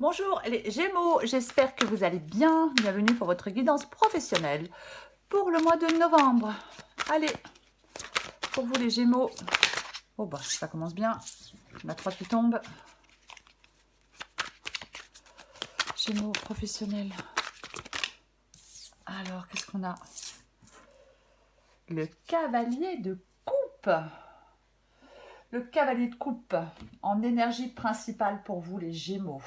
Bonjour les Gémeaux, j'espère que vous allez bien. Bienvenue pour votre guidance professionnelle pour le mois de novembre. Allez, pour vous les Gémeaux, oh bah ça commence bien, la 3 qui tombe. Gémeaux professionnels. Alors, qu'est-ce qu'on a? Le cavalier de coupe. Le cavalier de coupe en énergie principale pour vous les Gémeaux.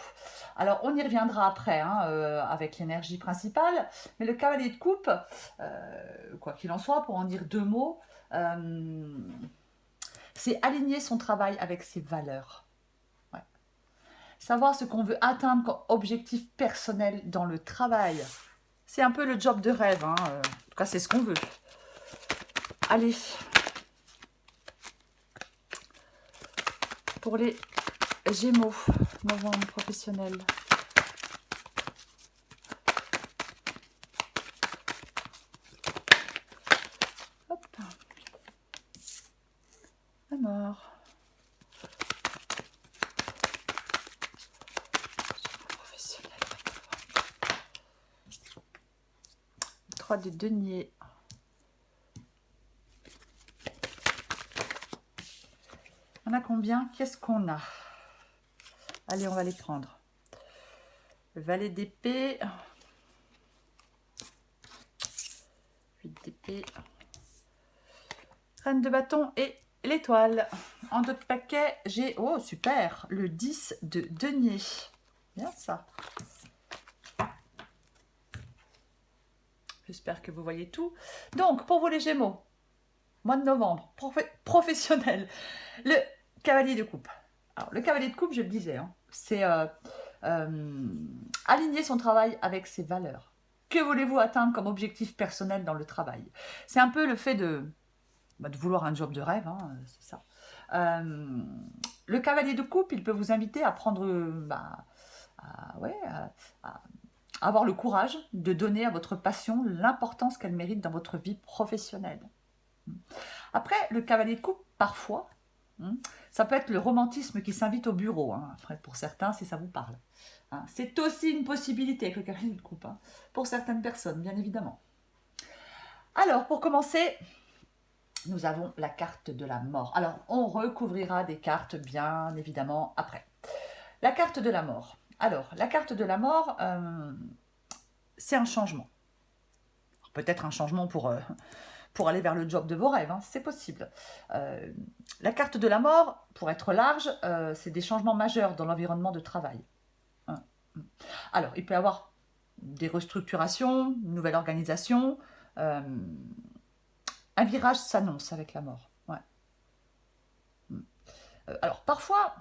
Alors on y reviendra après hein, avec l'énergie principale, mais le cavalier de coupe, quoi qu'il en soit, pour en dire deux mots, c'est aligner son travail avec ses valeurs. Ouais. Savoir ce qu'on veut atteindre comme objectif personnel dans le travail. C'est un peu le job de rêve, hein, en tout cas c'est ce qu'on veut. Allez. Pour les Gémeaux, novembre professionnel. Hop. La mort. Professionnel. 3 de denier. On a combien? Qu'est-ce qu'on a? Allez, on va les prendre. Le valet d'épée. 8 d'épée. Reine de bâton et l'étoile. En d'autres paquets, j'ai, oh super, le 10 de denier. Bien ça. J'espère que vous voyez tout. Donc, pour vous les Gémeaux, mois de novembre, professionnel, le cavalier de coupe. Alors, le cavalier de coupe, je le disais, hein, c'est aligner son travail avec ses valeurs. Que voulez-vous atteindre comme objectif personnel dans le travail? C'est un peu le fait de vouloir un job de rêve, hein, c'est ça. Le cavalier de coupe, il peut vous inviter à prendre, à avoir le courage de donner à votre passion l'importance qu'elle mérite dans votre vie professionnelle. Après, le cavalier de coupe, parfois, ça peut être le romantisme qui s'invite au bureau. Hein, après, pour certains, si ça vous parle. Hein, c'est aussi une possibilité avec le cavalier de coupe, hein, pour certaines personnes, bien évidemment. Alors, pour commencer, nous avons la carte de la mort. Alors, on recouvrira des cartes, bien évidemment, après. La carte de la mort. Alors, la carte de la mort, c'est un changement. Peut-être un changement pour aller vers le job de vos rêves, hein, c'est possible. La carte de la mort, pour être large, c'est des changements majeurs dans l'environnement de travail. Hein. Alors, il peut y avoir des restructurations, une nouvelle organisation. Un virage s'annonce avec la mort. Ouais. Alors, parfois,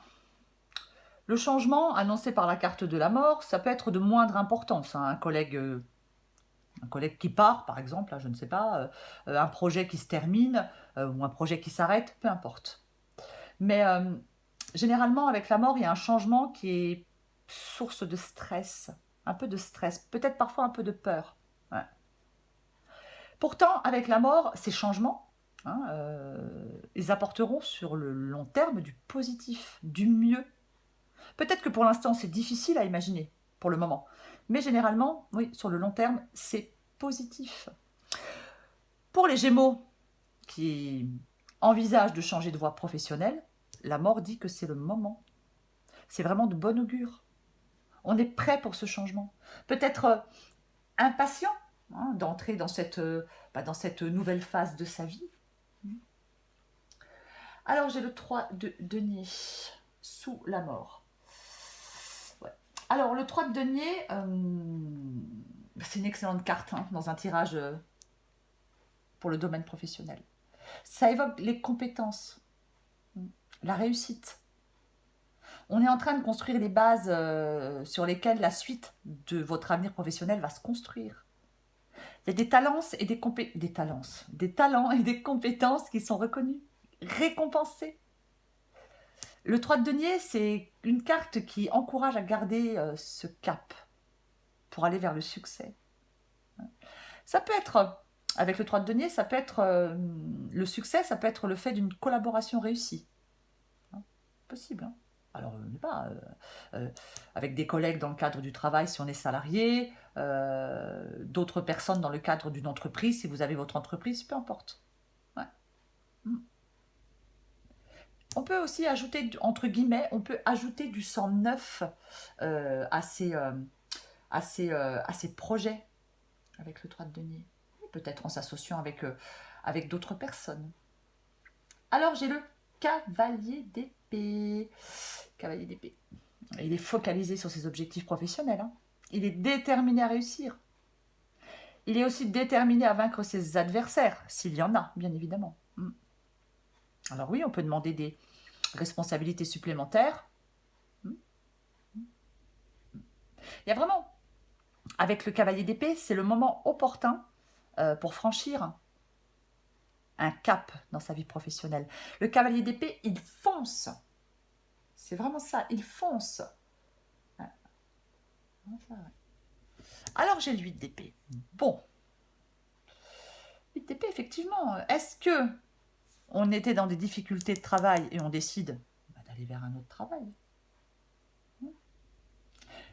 le changement annoncé par la carte de la mort, ça peut être de moindre importance. Hein. Un collègue qui part, par exemple, je ne sais pas, un projet qui se termine ou un projet qui s'arrête, peu importe. Mais généralement, avec la mort, il y a un changement qui est source de stress, un peu de stress, peut-être parfois un peu de peur. Ouais. Pourtant, avec la mort, ces changements, hein, ils apporteront sur le long terme du positif, du mieux. Peut-être que pour l'instant, c'est difficile à imaginer, pour le moment. Mais généralement, oui, sur le long terme, c'est positif. Pour les Gémeaux qui envisagent de changer de voie professionnelle, la mort dit que c'est le moment. C'est vraiment de bon augure. On est prêt pour ce changement. Peut-être impatient hein, d'entrer dans cette nouvelle phase de sa vie. Alors j'ai le 3 de denier sous la mort. Ouais. Alors le 3 de denier, c'est une excellente carte hein, dans un tirage pour le domaine professionnel. Ça évoque les compétences, la réussite. On est en train de construire les bases sur lesquelles la suite de votre avenir professionnel va se construire. Il y a des talents et des talents et des compétences qui sont reconnus, récompensés. Le 3 de denier, c'est une carte qui encourage à garder ce cap pour aller vers le succès. Ça peut être, avec le 3 de denier, ça peut être le succès, ça peut être le fait d'une collaboration réussie. Possible, hein. Alors, je sais pas, avec des collègues dans le cadre du travail si on est salarié, d'autres personnes dans le cadre d'une entreprise, si vous avez votre entreprise, peu importe. Ouais. Mm. On peut aussi ajouter, entre guillemets, on peut ajouter du sang neuf à ces projets avec le 3 de denier. Peut-être en s'associant avec d'autres personnes. Alors, j'ai le cavalier d'épée. Cavalier d'épée. Il est focalisé sur ses objectifs professionnels. Hein. Il est déterminé à réussir. Il est aussi déterminé à vaincre ses adversaires, s'il y en a, bien évidemment. Alors oui, on peut demander des responsabilités supplémentaires. Il y a vraiment, avec le cavalier d'épée, c'est le moment opportun pour franchir un cap dans sa vie professionnelle. Le cavalier d'épée, il fonce. C'est vraiment ça, il fonce. Alors j'ai l'8 d'épée. Bon. 8 d'épée, effectivement. Est-ce que on était dans des difficultés de travail et on décide d'aller vers un autre travail?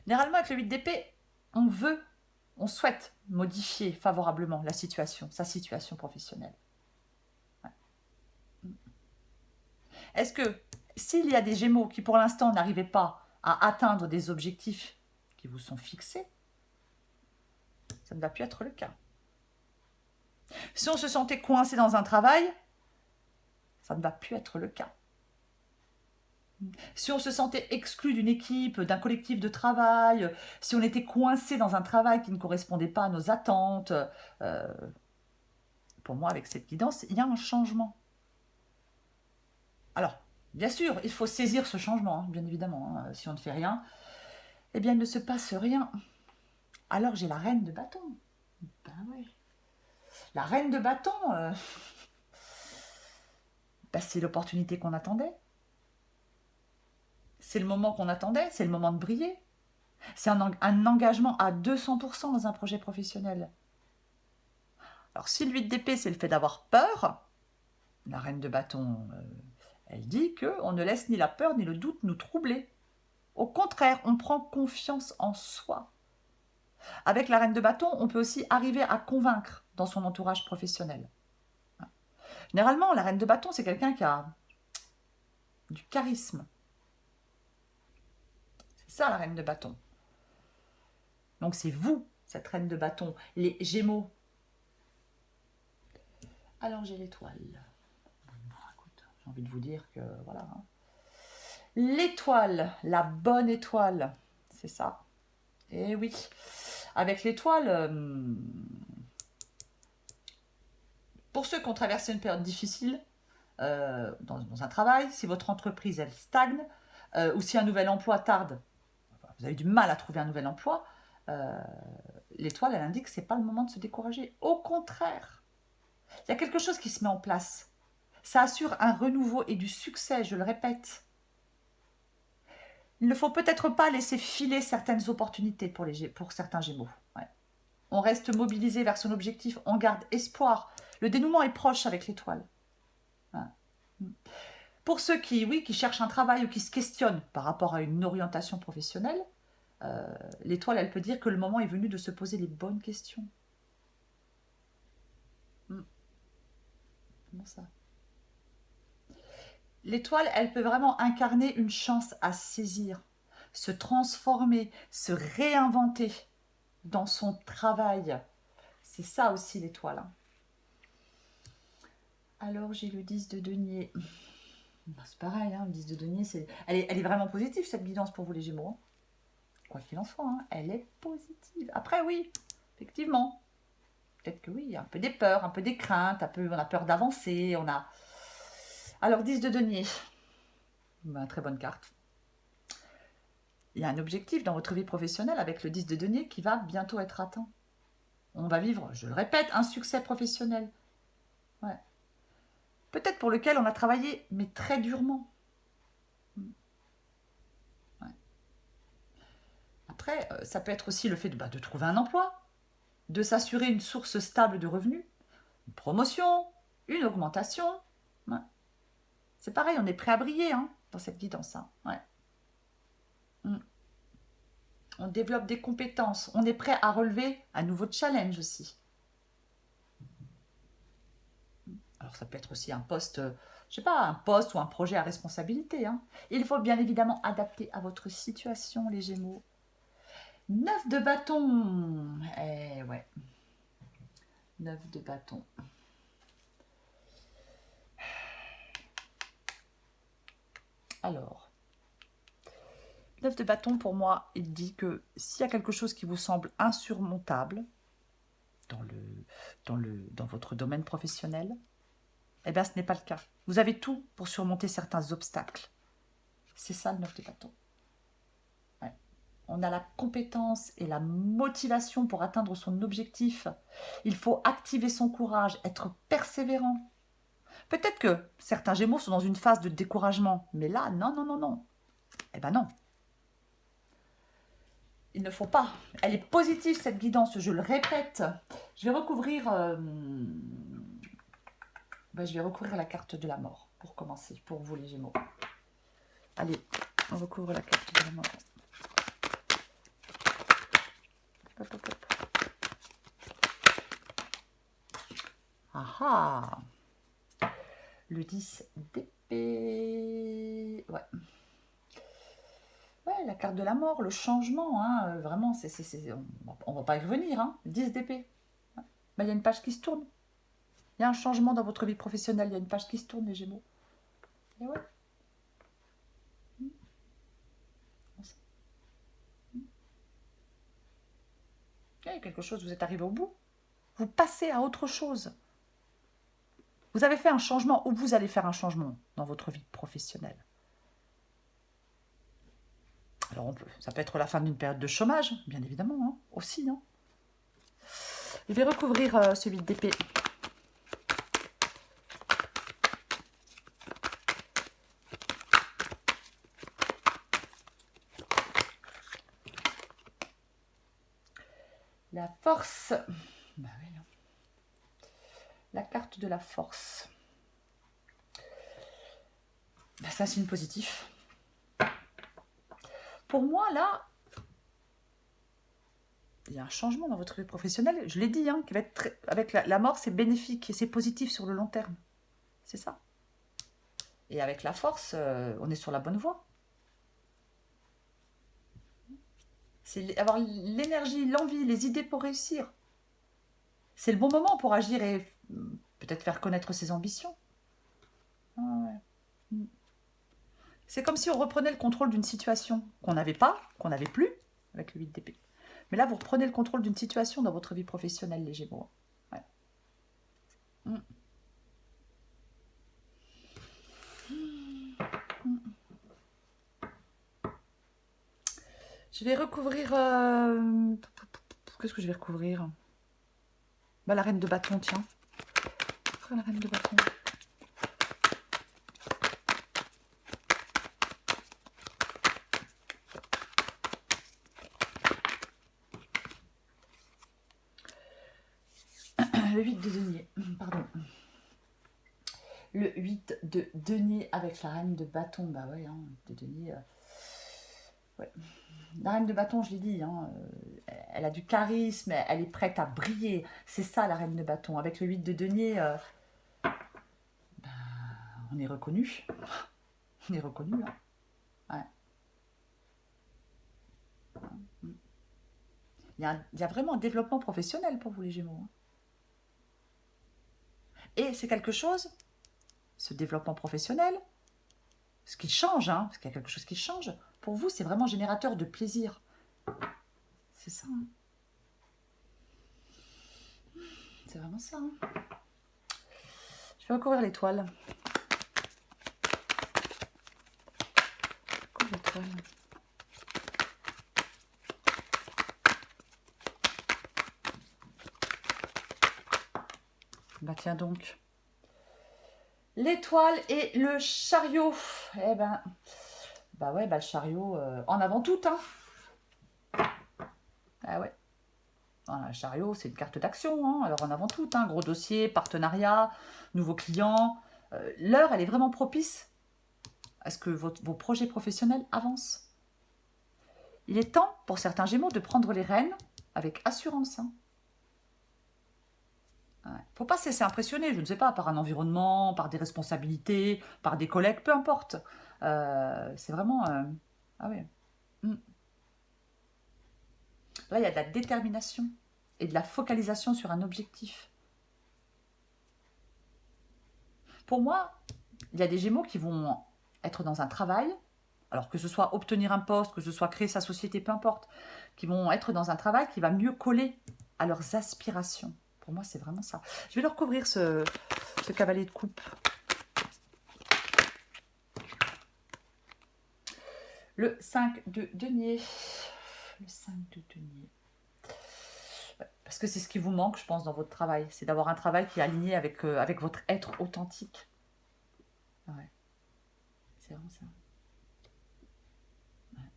Généralement, avec le 8 d'épée, on souhaite modifier favorablement la situation, sa situation professionnelle. Ouais. Est-ce que s'il y a des Gémeaux qui pour l'instant n'arrivaient pas à atteindre des objectifs qui vous sont fixés, ça ne va plus être le cas. Si on se sentait coincé dans un travail, ça ne va plus être le cas. Si on se sentait exclu d'une équipe, d'un collectif de travail, si on était coincé dans un travail qui ne correspondait pas à nos attentes, pour moi, avec cette guidance, il y a un changement. Alors, bien sûr, il faut saisir ce changement, hein, bien évidemment. Hein. Si on ne fait rien, eh bien, il ne se passe rien. Alors, j'ai la reine de bâton. Ben ouais. La reine de bâton, c'est l'opportunité qu'on attendait. C'est le moment qu'on attendait, c'est le moment de briller. C'est un engagement à 200% dans un projet professionnel. Alors, si le 8 d'épée, c'est le fait d'avoir peur, la reine de bâton, elle dit qu'on ne laisse ni la peur ni le doute nous troubler. Au contraire, on prend confiance en soi. Avec la reine de bâton, on peut aussi arriver à convaincre dans son entourage professionnel. Généralement, la reine de bâton, c'est quelqu'un qui a du charisme. C'est ça, la reine de bâton. Donc, c'est vous, cette reine de bâton, les Gémeaux. Alors, j'ai l'étoile. Écoute, j'ai envie de vous dire que, voilà. Hein. L'étoile, la bonne étoile, c'est ça. Et oui, avec l'étoile, pour ceux qui ont traversé une période difficile dans un travail, si votre entreprise, elle stagne, ou si un nouvel emploi tarde, vous avez du mal à trouver un nouvel emploi, l'étoile, elle indique que ce n'est pas le moment de se décourager. Au contraire, il y a quelque chose qui se met en place. Ça assure un renouveau et du succès, je le répète. Il ne faut peut-être pas laisser filer certaines opportunités pour certains Gémeaux. Ouais. On reste mobilisé vers son objectif, on garde espoir. Le dénouement est proche avec l'étoile. Ouais. Pour ceux qui cherchent un travail ou qui se questionnent par rapport à une orientation professionnelle, l'étoile, elle peut dire que le moment est venu de se poser les bonnes questions. Comment ça ? L'étoile, elle peut vraiment incarner une chance à saisir, se transformer, se réinventer dans son travail. C'est ça aussi l'étoile. Hein. Alors j'ai le 10 de denier. C'est pareil, hein, le 10 de denier, elle est vraiment positive cette guidance pour vous les Gémeaux. Hein. Quoi qu'il en soit, hein, elle est positive. Après oui, effectivement, peut-être que oui, il y a un peu des peurs, un peu des craintes, on a peur d'avancer, on a... Alors 10 de denier, très bonne carte. Il y a un objectif dans votre vie professionnelle avec le 10 de denier qui va bientôt être atteint. On va vivre, je le répète, un succès professionnel. Ouais. Peut-être pour lequel on a travaillé, mais très durement. Ouais. Après, ça peut être aussi le fait de trouver un emploi, de s'assurer une source stable de revenus, une promotion, une augmentation. Ouais. C'est pareil, on est prêt à briller hein, dans cette guidance. Hein. Ouais. On développe des compétences. On est prêt à relever un nouveau challenge aussi. Alors ça peut être aussi un poste, je sais pas, un poste ou un projet à responsabilité. Hein. Il faut bien évidemment adapter à votre situation, les Gémeaux. 9 de bâton. Eh ouais. 9 de bâton. Alors, 9 de bâton, pour moi, il dit que s'il y a quelque chose qui vous semble insurmontable dans votre domaine professionnel, eh bien, ce n'est pas le cas. Vous avez tout pour surmonter certains obstacles. C'est ça le 9 de bâton. Ouais. On a la compétence et la motivation pour atteindre son objectif. Il faut activer son courage, être persévérant. Peut-être que certains Gémeaux sont dans une phase de découragement, mais là, non, non, non, non. Eh ben non. Il ne faut pas. Elle est positive, cette guidance, je le répète. Je vais recouvrir, je vais recouvrir la carte de la mort, pour commencer, pour vous les Gémeaux. Allez, on recouvre la carte de la mort. Hop, hop, hop. Ah ah. Le 10 d'épée. Ouais. Ouais, la carte de la mort, le changement, hein, vraiment, on va pas y revenir. Hein, 10 d'épée. Ouais. Il y a une page qui se tourne. Il y a un changement dans votre vie professionnelle. Il y a une page qui se tourne, les Gémeaux. Et ouais. Il y a quelque chose, vous êtes arrivé au bout. Vous passez à autre chose. Vous avez fait un changement ou vous allez faire un changement dans votre vie professionnelle. Alors, ça peut être la fin d'une période de chômage, bien évidemment, hein, aussi. Hein. Je vais recouvrir ce 8 d'épée. La force. Bah oui, hein. La carte de la force. Bah, c'est un signe positif. Pour moi, là, il y a un changement dans votre vie professionnelle. Je l'ai dit, hein, qui va être avec la mort, c'est bénéfique et c'est positif sur le long terme. C'est ça. Et avec la force, on est sur la bonne voie. C'est avoir l'énergie, l'envie, les idées pour réussir. C'est le bon moment pour agir et peut-être faire connaître ses ambitions. Ah ouais. C'est comme si on reprenait le contrôle d'une situation qu'on n'avait pas, qu'on n'avait plus, avec le 8 d'épée. Mais là, vous reprenez le contrôle d'une situation dans votre vie professionnelle, les Gémeaux. Ouais. Je vais recouvrir... Qu'est-ce que je vais recouvrir? Bah, la reine de bâton, tiens. Pourquoi la reine de bâton? Le 8 de denier, pardon. Le 8 de denier avec la reine de bâton. Bah ouais, hein, de denier. Ouais. La reine de bâton, je l'ai dit, hein, elle a du charisme, elle est prête à briller. C'est ça la reine de bâton. Avec le 8 de denier, on est reconnu. On est reconnu. Hein. Ouais. Il y a vraiment un développement professionnel pour vous les Gémeaux. Hein. Et c'est quelque chose, ce développement professionnel, ce qui change, hein, parce qu'il y a quelque chose qui change, pour vous, c'est vraiment générateur de plaisir. C'est ça. Hein. C'est vraiment ça. Hein. Je vais recouvrir l'étoile. L'étoile. Bah tiens donc. L'étoile et le chariot. Eh ben, bah ouais, bah le chariot, en avant tout, hein. Ah ouais. Le chariot, c'est une carte d'action, hein. Alors en avant tout, hein. Gros dossier, partenariat, nouveaux clients. L'heure, elle est vraiment propice à ce que vos projets professionnels avancent. il est temps pour certains Gémeaux de prendre les rênes avec assurance. Hein. Ouais. Faut pas se laisser impressionner, je ne sais pas, par un environnement, par des responsabilités, par des collègues, peu importe. C'est vraiment... Ah oui. Mm. Là, il y a de la détermination et de la focalisation sur un objectif. Pour moi, il y a des Gémeaux qui vont être dans un travail, alors que ce soit obtenir un poste, que ce soit créer sa société, peu importe, qui vont être dans un travail qui va mieux coller à leurs aspirations. Pour moi, c'est vraiment ça. Je vais leur couvrir ce cavalier de coupe. Le 5 de denier. Le 5 de denier. Parce que c'est ce qui vous manque, je pense, dans votre travail. C'est d'avoir un travail qui est aligné avec, avec votre être authentique. Ouais. C'est vraiment ça. Ouais.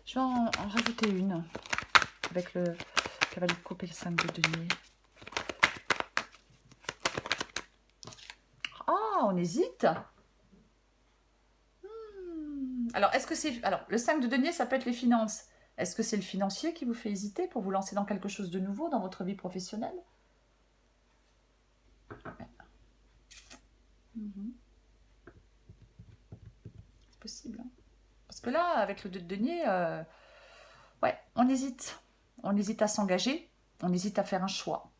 Je vais en rajouter une. Avec le cavalier de coupe et le 5 de denier. Ah, on hésite. Alors, est-ce que c'est... Alors, le 5 de denier, ça peut être les finances. Est-ce que c'est le financier qui vous fait hésiter pour vous lancer dans quelque chose de nouveau dans votre vie professionnelle? C'est possible. Hein. Parce que là, avec le 2 de denier, ouais, on hésite. On hésite à s'engager. On hésite à faire un choix.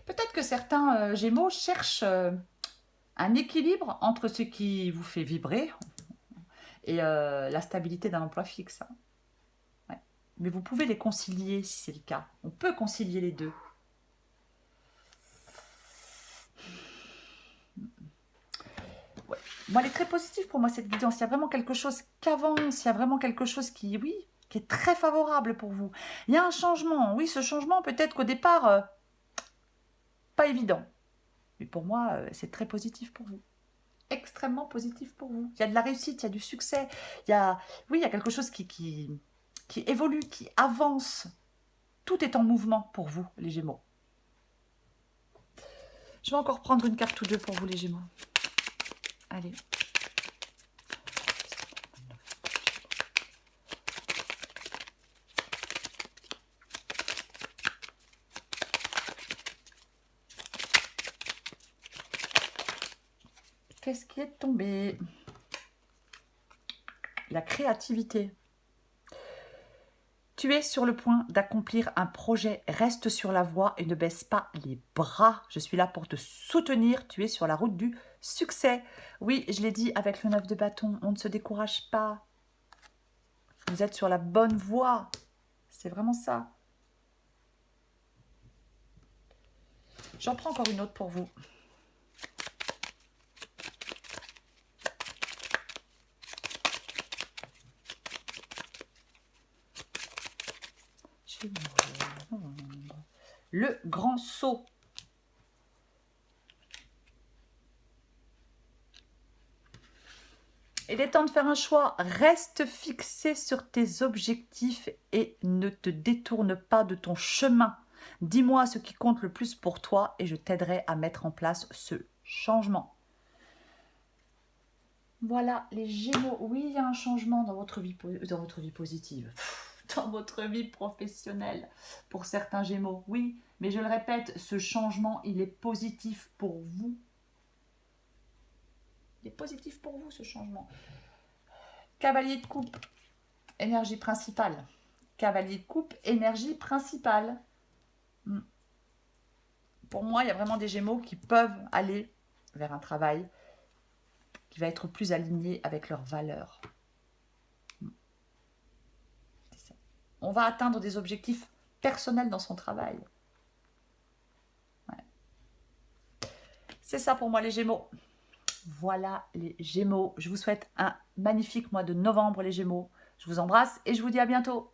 Peut-être que certains Gémeaux cherchent un équilibre entre ce qui vous fait vibrer et la stabilité d'un emploi fixe. Hein. Ouais. Mais vous pouvez les concilier si c'est le cas. On peut concilier les deux. Ouais. Moi, elle est très positive pour moi, cette guidance. Il y a vraiment quelque chose qui avance, il y a vraiment quelque chose qui, oui, qui est très favorable pour vous. Il y a un changement. Oui, ce changement, peut-être qu'au départ, pas évident. Mais pour moi, c'est très positif pour vous. Extrêmement positif pour vous. Il y a de la réussite, il y a du succès. Il y a, oui, il y a quelque chose qui évolue, qui avance. Tout est en mouvement pour vous, les Gémeaux. Je vais encore prendre une carte ou deux pour vous, les Gémeaux. Allez. Qu'est-ce qui est tombé? La créativité. Tu es sur le point d'accomplir un projet, reste sur la voie et ne baisse pas les bras. Je suis là pour te soutenir, tu es sur la route du succès. Oui, je l'ai dit avec le 9 de bâton, on ne se décourage pas. Vous êtes sur la bonne voie, c'est vraiment ça. J'en prends encore une autre pour vous. Le grand saut. Il est temps de faire un choix. Reste fixé sur tes objectifs et ne te détourne pas de ton chemin. Dis-moi ce qui compte le plus pour toi et je t'aiderai à mettre en place ce changement. Voilà, les Gémeaux. Oui, il y a un changement dans votre vie positive. Dans votre vie professionnelle pour certains Gémeaux. Oui, mais je le répète, ce changement, il est positif pour vous. Il est positif pour vous, ce changement. Cavalier de coupe, énergie principale. Cavalier de coupe, énergie principale. Pour moi, il y a vraiment des Gémeaux qui peuvent aller vers un travail qui va être plus aligné avec leurs valeurs. On va atteindre des objectifs personnels dans son travail. Ouais. C'est ça pour moi, les Gémeaux. Voilà, les Gémeaux. Je vous souhaite un magnifique mois de novembre, les Gémeaux. Je vous embrasse et je vous dis à bientôt.